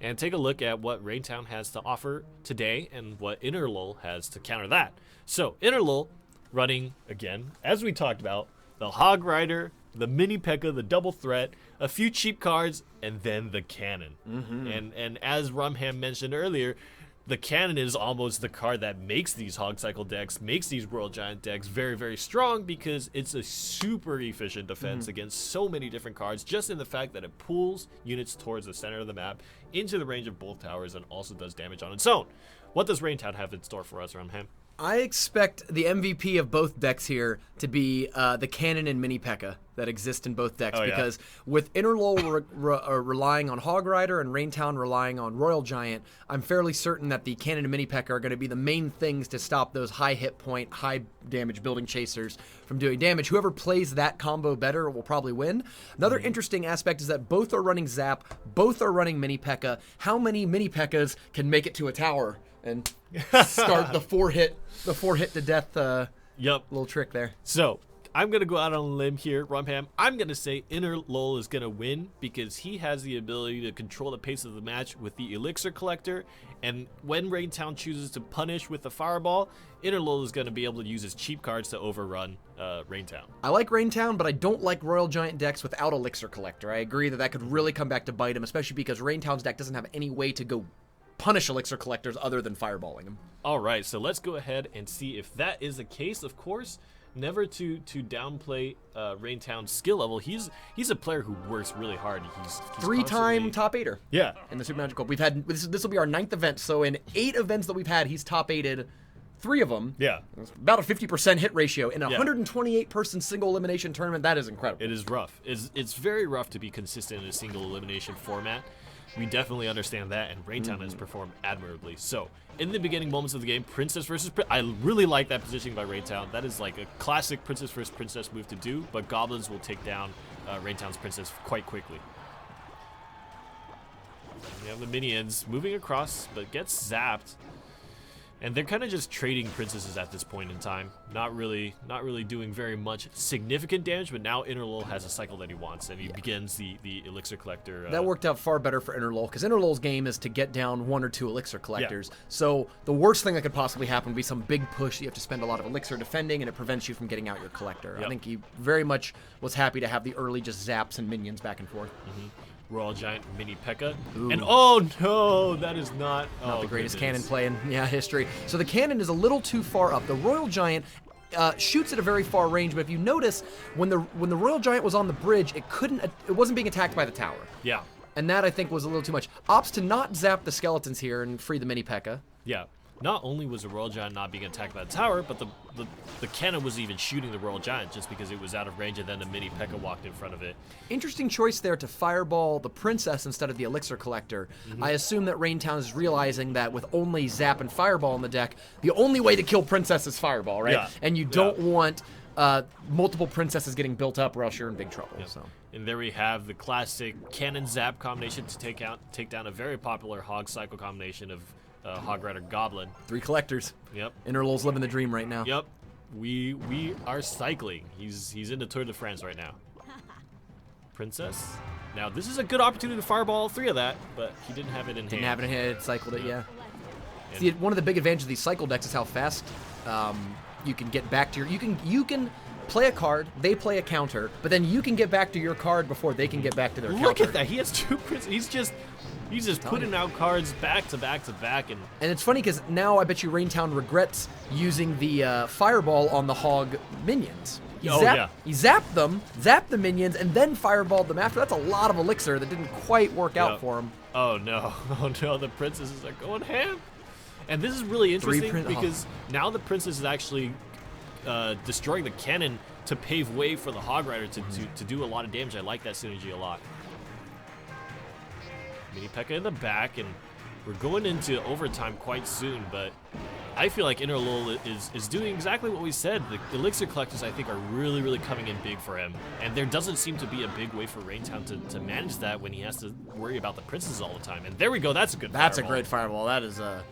and take a look at what Raintown has to offer today and what Innerlol has to counter that. So Innerlol running, again, as we talked about, the Hog Rider, the Mini P.E.K.K.A, the Double Threat, a few cheap cards, and then the Cannon. And as Rumham mentioned earlier, the Cannon is almost the card that makes these Hog Cycle decks, makes these World Giant decks very, very strong because it's a super efficient defense against so many different cards, just in the fact that it pulls units towards the center of the map into the range of both towers and also does damage on its own. What does Raintown have in store for us, Rumham? I expect the MVP of both decks here to be the Cannon and Mini P.E.K.K.A that exist in both decks, because with Innerlol relying on Hog Rider and Raintown relying on Royal Giant, I'm fairly certain that the Cannon and Mini P.E.K.K.A are going to be the main things to stop those high hit point, high damage building chasers from doing damage. Whoever plays that combo better will probably win. Another interesting aspect is that both are running Zap, both are running Mini P.E.K.K.A. How many Mini P.E.K.K.As can make it to a tower and start the four hit to death little trick there? So I'm going to go out on a limb here, Rumham. I'm going to say Innerlol is going to win because he has the ability to control the pace of the match with the Elixir Collector, and when Raintown chooses to punish with the Fireball, Innerlol is going to be able to use his cheap cards to overrun Raintown. I like Raintown, but I don't like Royal Giant decks without Elixir Collector. I agree that could really come back to bite him, especially because Raintown's deck doesn't have any way to go punish Elixir Collectors other than fireballing them. All right, so let's go ahead and see if that is the case. Of course, never to downplay Raintown's skill level. He's a player who works really hard. He's three-time top 8er. Yeah. In the Super Magical. We've had this will be our 9th event. So in 8 events that we've had, he's top 8'd 3 of them. Yeah. About a 50% hit ratio in a 128-person single elimination tournament. That is incredible. It is rough. It's very rough to be consistent in a single elimination format. We definitely understand that, and Raintown has performed admirably. So, in the beginning moments of the game, Princess versus I really like that positioning by Raintown. That is like a classic Princess versus Princess move to do, but Goblins will take down Raintown's Princess quite quickly. We have the minions moving across, but gets zapped. And they're kind of just trading princesses at this point in time. Not really doing very much significant damage, but now Innerlol has a cycle that he wants, and he begins the Elixir Collector. That worked out far better for Innerlol, because Innerlol's game is to get down 1 or 2 Elixir Collectors. So the worst thing that could possibly happen would be some big push. You have to spend a lot of Elixir defending, and it prevents you from getting out your Collector. I think he very much was happy to have the early just zaps and minions back and forth. Royal Giant Mini P.E.K.K.A. And oh no, that is not the greatest cannon play in history. So the cannon is a little too far up. The Royal Giant shoots at a very far range, but if you notice, when the Royal Giant was on the bridge, it wasn't being attacked by the tower. Yeah. And that, I think, was a little too much. Opts to not zap the skeletons here and free the Mini P.E.K.K.A. Yeah. Not only was the Royal Giant not being attacked by the tower, but the cannon was even shooting the Royal Giant just because it was out of range, and then the Mini P.E.K.K.A walked in front of it. Interesting choice there to fireball the Princess instead of the Elixir Collector. I assume that Raintown is realizing that with only Zap and Fireball in the deck, the only way to kill Princess is Fireball, right? Yeah. And you don't want multiple Princesses getting built up, or else you're in big trouble. Yep. So. And there we have the classic Cannon Zap combination to take down a very popular Hog Cycle combination of Hog Rider Goblin. 3 collectors. Yep. Innerlol's living the dream right now. Yep. We are cycling. He's in the Tour de France right now. Princess. Now this is a good opportunity to fireball all 3 of that, but he didn't have it in hand. Didn't have it in hand. Cycled it. Yeah. See, one of the big advantages of these cycle decks is how fast you can get back to your. You can play a card, they play a counter, but then you can get back to your card before they can get back to their counter. Look at that. He has 2 princes. He's just putting out cards back to back to back. And it's funny because now I bet you Raintown regrets using the Fireball on the Hog minions. He zapped them, zapped the minions, and then fireballed them after. That's a lot of Elixir that didn't quite work out for him. Oh no, the princesses are going ham. And this is really interesting because now the princess is actually destroying the cannon to pave way for the Hog Rider to do a lot of damage. I like that synergy a lot. Mini P.E.K.K.A in the back, and we're going into overtime quite soon, but I feel like Innerlol is doing exactly what we said. The Elixir Collectors, I think, are really, really coming in big for him, and there doesn't seem to be a big way for Raintown to manage that when he has to worry about the princes all the time. And there we go. That's a good That's fireball. A great fireball. That is a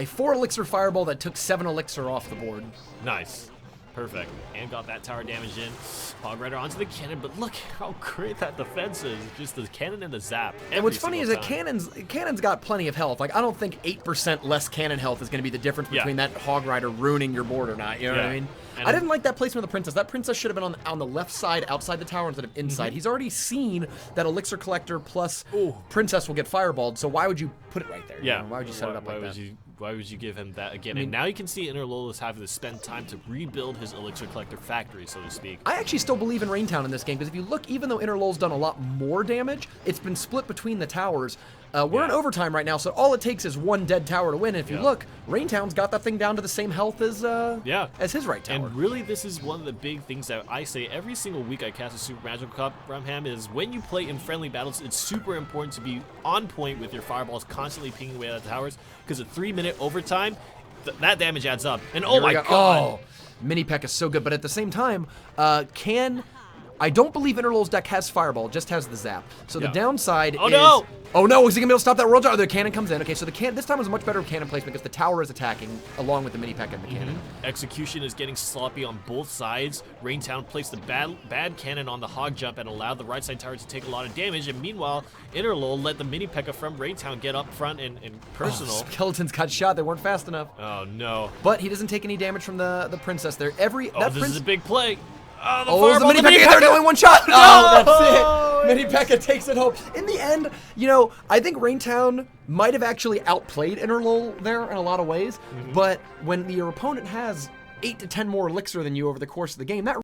4 elixir fireball that took 7 elixir off the board. Nice. Perfect. And got that tower damage in. Hog Rider onto the cannon, but look how great that defense is. Just the cannon and the zap. And what's funny is that cannon's got plenty of health. Like, I don't think 8% less cannon health is going to be the difference between that Hog Rider ruining your board or not. You know what I mean? And I didn't like that placement of the Princess. That Princess should have been on the left side outside the tower instead of inside. He's already seen that Elixir Collector plus Princess will get fireballed, so why would you put it right there? Yeah. You know, why would you set it up like that? Why would you give him that again? And now you can see Innerlol is having to spend time to rebuild his Elixir Collector factory, so to speak. I actually still believe in Raintown in this game, because if you look, even though Innerlol's done a lot more damage, it's been split between the towers. We're in overtime right now, so all it takes is one dead tower to win. And if you look, Raintown's got that thing down to the same health as his right tower. And really, this is one of the big things that I say every single week I cast a Super Magical Cup from him is when you play in friendly battles, it's super important to be on point with your fireballs constantly pinging away at the towers, because a 3-minute overtime, that damage adds up. And oh my god! Oh, Mini Peck is so good, but at the same time, I don't believe Innerlol's deck has Fireball, just has the Zap. So the downside is... no! Oh no, is he going to be able to stop that World Tower? The cannon comes in. Okay, so this time was a much better cannon placement because the tower is attacking along with the Mini Peck and the cannon. Execution is getting sloppy on both sides. Raintown placed a bad cannon on the Hog Jump and allowed the right side tower to take a lot of damage. And meanwhile, Innerlol let the Mini Pekka from Raintown get up front and personal. Oh, skeletons got shot. They weren't fast enough. Oh no. But he doesn't take any damage from the Princess there. This is a big play. Oh, the Mini Pekka, they're only one shot. Oh, that's it. Mini Pekka takes it home. In the end, you know, I think Raintown might have actually outplayed Innerlol there in a lot of ways. But when your opponent has 8 to 10 more elixir than you over the course of the game, that